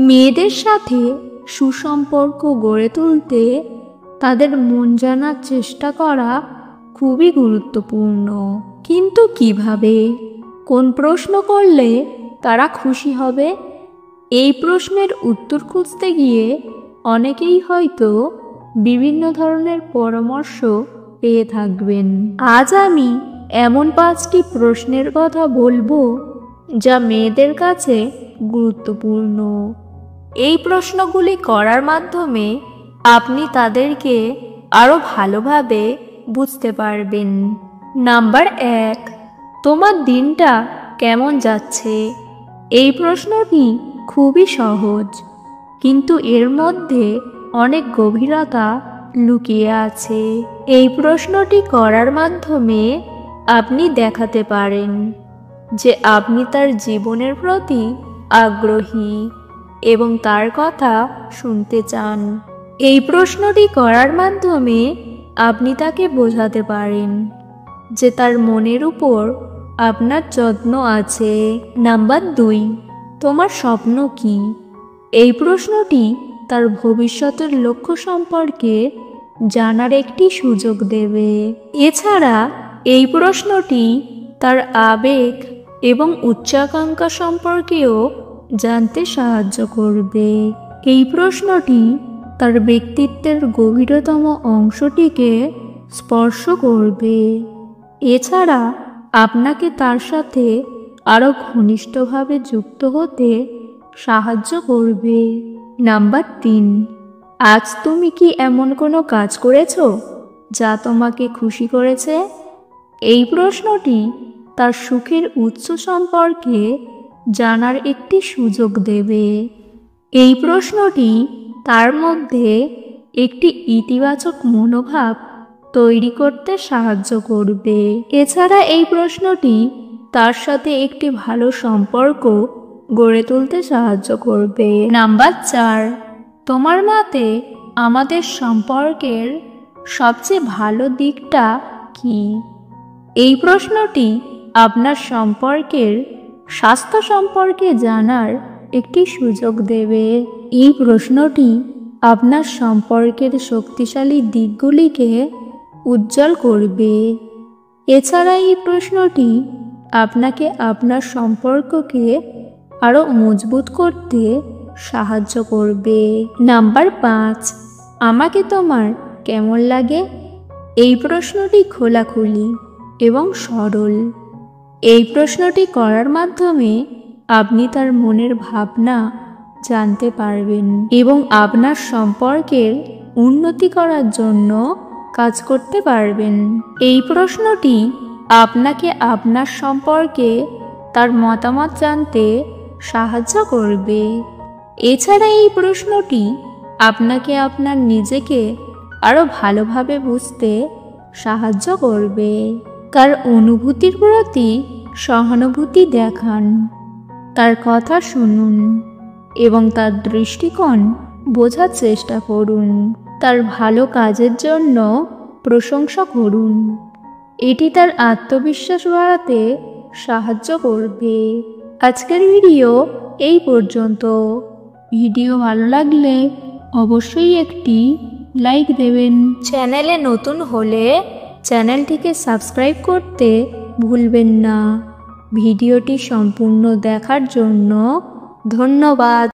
মেয়েদের সাথে সুসম্পর্ক গড়ে তুলতে তাদের মন জানার চেষ্টা করা খুবই গুরুত্বপূর্ণ। কিন্তু কিভাবে, কোন প্রশ্ন করলে তারা খুশি হবে, এই প্রশ্নের উত্তর খুঁজতে গিয়ে অনেকেই হয়তো বিভিন্ন ধরনের পরামর্শ পেয়ে থাকবেন। আজ আমি এমন 5টি প্রশ্নের কথা বলবো যা মেয়েদের কাছে গুরুত্বপূর্ণ। এই প্রশ্নগুলি করার মাধ্যমে আপনি তাদেরকে আরও ভালোভাবে বুঝতে পারবেন। নাম্বার 1, তোমার দিনটা কেমন যাচ্ছে? এই প্রশ্নটি খুবই সহজ, কিন্তু এর মধ্যে অনেক গভীরতা লুকিয়ে আছে। এই প্রশ্নটি করার মাধ্যমে আপনি দেখাতে পারেন যে আপনি তার জীবনের প্রতি আগ্রহী এবং তার কথা শুনতে চান। এই প্রশ্নটি করার মাধ্যমে আপনি তাকে বোঝাতে পারেন যে তার মনের উপর আপনার যত্ন আছে। নাম্বার 2, তোমার স্বপ্ন কি? এই প্রশ্নটি তার ভবিষ্যতের লক্ষ্য সম্পর্কে জানার একটি সুযোগ দেবে। এছাড়া এই প্রশ্নটি তার আবেগ এবং উচ্চাকাঙ্ক্ষা সম্পর্কেও জানতে সাহায্য করবে। এই প্রশ্নটি তার ব্যক্তিত্বের গভীরতম অংশটিকে স্পর্শ করবে। এছাড়া আপনাকে তার সাথে আরও ঘনিষ্ঠভাবে যুক্ত হতে সাহায্য করবে। নাম্বার 3, আজ তুমি কি এমন কোনো কাজ করেছো যা তোমাকে খুশি করেছে? এই প্রশ্নটি তার সুখের উৎস সম্পর্কে জানার একটি সুযোগ দেবে। এই প্রশ্নটি তার মধ্যে একটি ইতিবাচক মনোভাব তৈরি করতে সাহায্য করবে। এছাড়া এই প্রশ্নটি তার সাথে একটি ভালো সম্পর্ক গড়ে তুলতে সাহায্য করবে। নাম্বার 4, তোমার মতে আমাদের সম্পর্কের সবচেয়ে ভালো দিকটা কি? এই প্রশ্নটি আপনার সম্পর্কের স্বাস্থ্য সম্পর্কে জানার একটি সুযোগ দেবে। এই প্রশ্নটি আপনার সম্পর্কের শক্তিশালী দিকগুলিকে উজ্জ্বল করবে। এছাড়া এই প্রশ্নটি আপনাকে আপনার সম্পর্ককে আরও মজবুত করতে সাহায্য করবে। নাম্বার 5, আমাকে তোমার কেমন লাগে? এই প্রশ্নটি খোলাখুলি এবং সরল। এই প্রশ্নটি করার মাধ্যমে আপনি তার মনের ভাবনা জানতে পারবেন এবং আপনার সম্পর্কের উন্নতি করার জন্য কাজ করতে পারবেন। এই প্রশ্নটি আপনাকে আপনার সম্পর্কে তার মতামত জানতে সাহায্য করবে। এছাড়া এই প্রশ্নটি আপনাকে আপনার নিজেকে আরও ভালোভাবে বুঝতে সাহায্য করবে। তার অনুভূতির প্রতি সহানুভূতি দেখান, তার কথা শুনুন এবং তার দৃষ্টিকোণ বোঝার চেষ্টা করুন। তার ভালো কাজের জন্য প্রশংসা করুন। এটি তার আত্মবিশ্বাস বাড়াতে সাহায্য করবে। আজকের ভিডিও এই পর্যন্ত। ভিডিও ভালো লাগলে অবশ্যই একটি লাইক দেবেন। চ্যানেলে নতুন হলে চ্যানেলটিকে সাবস্ক্রাইব করতে ভুলবেন না। ভিডিওটি সম্পূর্ণ দেখার জন্য ধন্যবাদ।